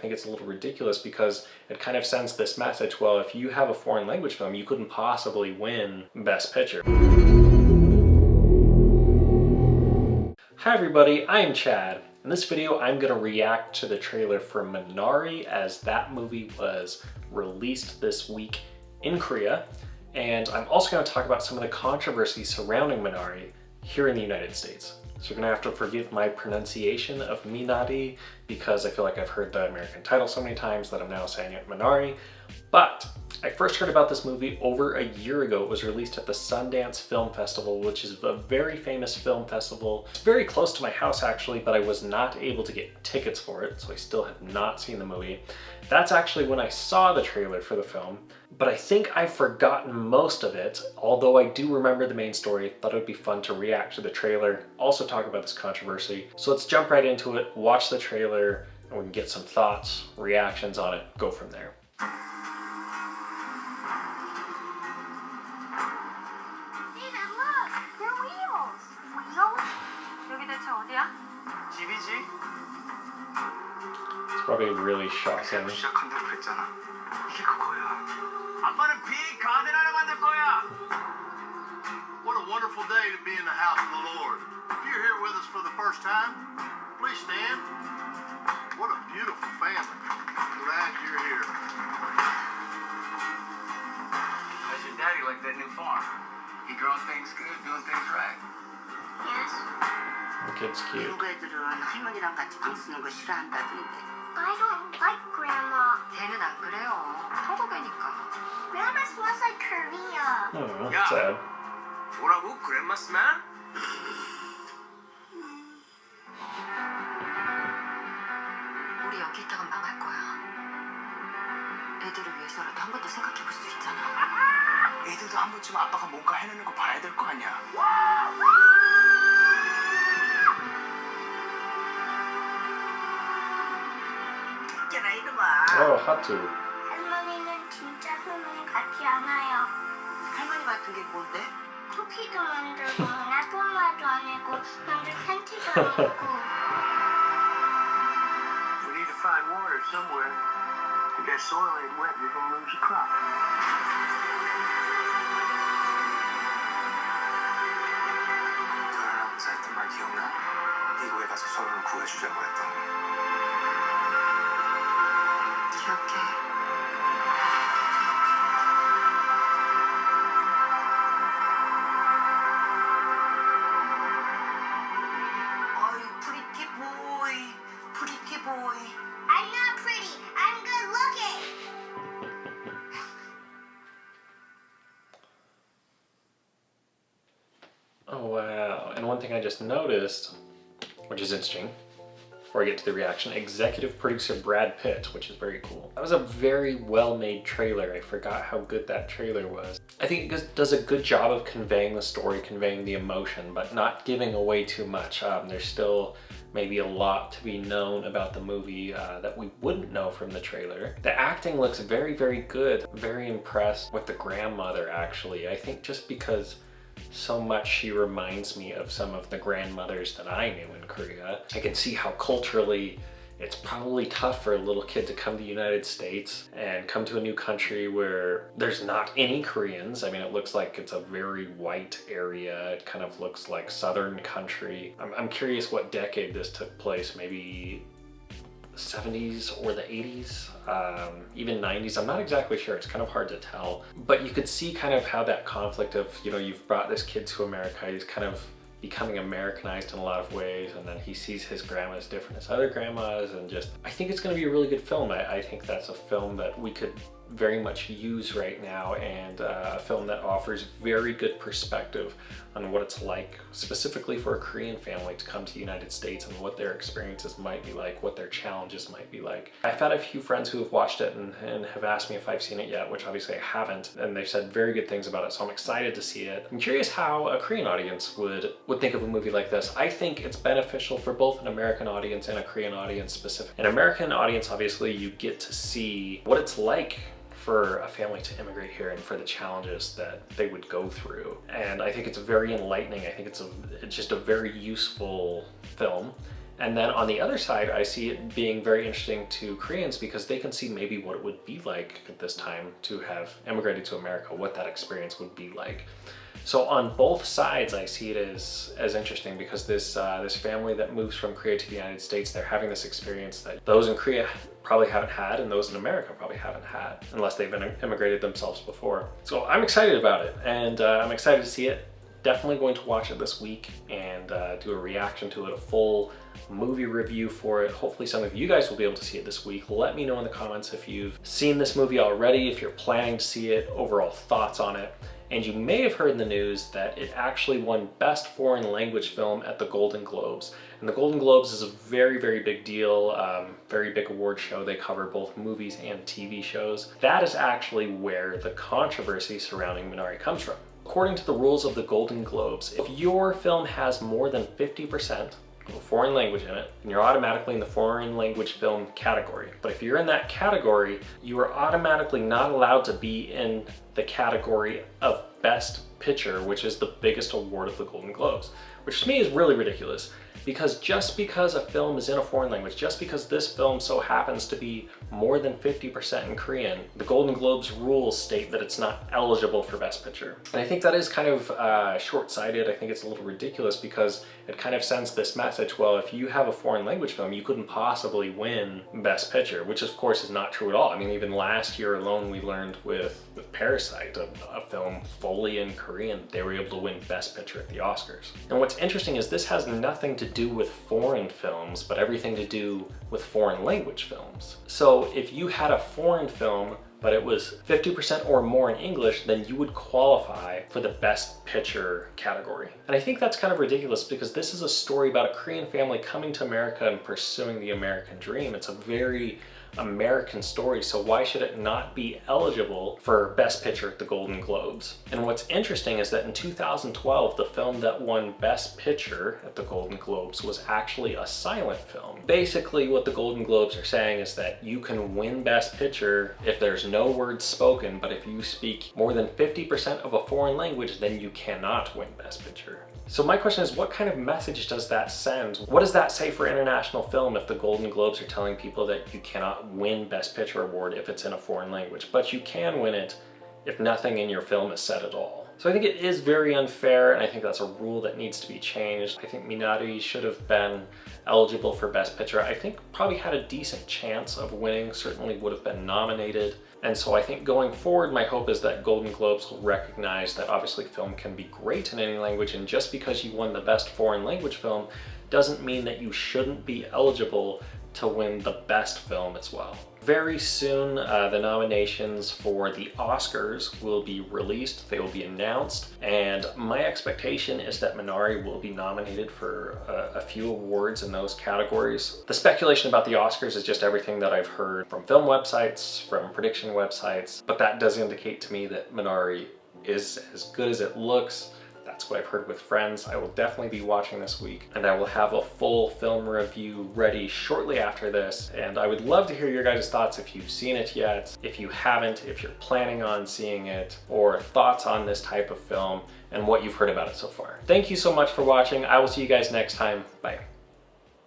think it's a little ridiculous because it kind of sends this message, well, if you have a foreign language film, you couldn't possibly win Best Picture. Hi everybody, I am Chad. In this video, I'm going to react to the trailer for Minari, as that movie was released this week in Korea. And I'm also going to talk about some of the controversy surrounding Minari here in the United States. So you're going to have to forgive my pronunciation of Minari because I feel like I've heard the American title so many times that I'm now saying it Minari. But I first heard about this movie over a year ago. It was released at the Sundance Film Festival, which is a very famous film festival. It's very close to my house actually, but I was not able to get tickets for it, so I still have not seen the movie. That's actually when I saw the trailer for the film, but I think I've forgotten most of it, although I do remember the main story. Thought it would be fun to react to the trailer, also talk about this controversy. So let's jump right into it, watch the trailer, and we can get some thoughts, reactions on it, go from there. It's probably really shocking. What a wonderful day to be in the house of the Lord. If you're here with us for the first time, please stand. What a beautiful family. Glad you're here. How's your daddy like that new farm? He growing things good, doing things right? Yes. The kid's cute. 미국 애들은 할머니랑 같이 방 쓰는 거 싫어한다던데. I don't like Grandma. 쟤는 안 그래요. 한국애니까. Grandma smells like Korea. Oh, Yeah. sad. 뭐라고? Grandma smell? 우리 여기 있다가 망할 거야. 애들을 위해서라도 한 번 더 생각해 볼 수 있잖아. 애들도 한 번쯤 아빠가 뭔가 해내는 거 봐야 될 거 아니야. 있잖아 이놈아. Oh, 하투. 할머니는 진짜 손을 같지 않아요. 할머니 같은 게 뭔데? 쿠키도 만들고 나토마도 아니고 먼저 캔티도 아니고. We need to find water somewhere. If that soil ain't wet, you're gonna lose your crop. 너랑 항상 했던 말 기억나? 미국에 가서 서로를 구해주자고 했던 거. 기억해. 어이, 프리티 보이, 프리티 보이. I'm not pretty. I'm good looking. Oh wow, and one thing I just noticed, which is interesting, before I get to the reaction, executive producer Brad Pitt, which is very cool. That was a very well-made trailer. I forgot how good that trailer was. I think it does a good job of conveying the story, conveying the emotion, but not giving away too much. There's still maybe a lot to be known about the movie that we wouldn't know from the trailer. The acting looks very, very good. Very impressed with the grandmother, actually. I think just because so much she reminds me of some of the grandmothers that I knew in Korea. I can see how culturally it's probably tough for a little kid to come to the United States and come to a new country where there's not any Koreans. I mean, it looks like it's a very white area. It kind of looks like southern country. I'm curious what decade this took place, maybe 70s or the 80s, even 90s. I'm not exactly sure. It's kind of hard to tell. But you could see kind of how that conflict of, you know, you've brought this kid to America, he's kind of becoming Americanized in a lot of ways, and then he sees his grandma as different as other grandmas, and just, I think it's going to be a really good film. I think that's a film that we could very much use right now, and a film that offers very good perspective on what it's like specifically for a Korean family to come to the United States and what their experiences might be like, what their challenges might be like. I've had a few friends who have watched it and have asked me if I've seen it yet, which obviously I haven't, and they've said very good things about it, so I'm excited to see it. I'm curious how a Korean audience would think of a movie like this. I think it's beneficial for both an American audience and a Korean audience specifically. An American audience, obviously, you get to see what it's like for a family to immigrate here and for the challenges that they would go through. And I think it's very enlightening. I think it's just a very useful film. And then on the other side, I see it being very interesting to Koreans because they can see maybe what it would be like at this time to have immigrated to America, what that experience would be like. So on both sides, I see it as interesting because this family that moves from Korea to the United States, they're having this experience that those in Korea probably haven't had and those in America probably haven't had unless they've immigrated themselves before. So I'm excited about it, and I'm excited to see it. Definitely going to watch it this week and do a reaction to it, a full movie review for it. Hopefully some of you guys will be able to see it this week. Let me know in the comments if you've seen this movie already, if you're planning to see it, overall thoughts on it. And you may have heard in the news that it actually won Best Foreign Language Film at the Golden Globes. And the Golden Globes is a very, very big deal, very big award show. They cover both movies and TV shows. That is actually where the controversy surrounding Minari comes from. According to the rules of the Golden Globes, if your film has more than 50% of a foreign language in it, then you're automatically in the foreign language film category. But if you're in that category, you are automatically not allowed to be in the category of Best Picture, which is the biggest award of the Golden Globes, which to me is really ridiculous. Because just because a film is in a foreign language, just because this film so happens to be more than 50% in Korean, the Golden Globes rules state that it's not eligible for Best Picture. And I think that is kind of short-sighted. I think it's a little ridiculous because it kind of sends this message, well, if you have a foreign language film, you couldn't possibly win Best Picture, which of course is not true at all. I mean, even last year alone, we learned with Parasite, a film fully in Korean, they were able to win Best Picture at the Oscars. And what's interesting is this has nothing to do with foreign films, but everything to do with foreign language films. So if you had a foreign film, but it was 50% or more in English, then you would qualify for the Best Picture category. And I think that's kind of ridiculous because this is a story about a Korean family coming to America and pursuing the American dream. It's a very American story, so why should it not be eligible for Best Picture at the Golden Globes? And what's interesting is that in 2012, the film that won Best Picture at the Golden Globes was actually a silent film. Basically, what the Golden Globes are saying is that you can win Best Picture if there's no words spoken, but if you speak more than 50% of a foreign language, then you cannot win Best Picture. So my question is, what kind of message does that send? What does that say for international film if the Golden Globes are telling people that you cannot win Best Picture award if it's in a foreign language, but you can win it if nothing in your film is said at all? So I think it is very unfair, and I think that's a rule that needs to be changed. I think Minari should have been eligible for Best Picture. I think probably had a decent chance of winning, certainly would have been nominated. And so I think going forward, my hope is that Golden Globes will recognize that obviously film can be great in any language, and just because you won the Best Foreign Language Film doesn't mean that you shouldn't be eligible to win the Best Film as well. Very soon, the nominations for the Oscars will be released, they will be announced, and my expectation is that Minari will be nominated for a few awards in those categories. The speculation about the Oscars is just everything that I've heard from film websites, from prediction websites, but that does indicate to me that Minari is as good as it looks. That's what I've heard with friends. I will definitely be watching this week, and I will have a full film review ready shortly after this. And I would love to hear your guys' thoughts if you've seen it yet, if you haven't, if you're planning on seeing it, or thoughts on this type of film and what you've heard about it so far. Thank you so much for watching. I will see you guys next time. Bye.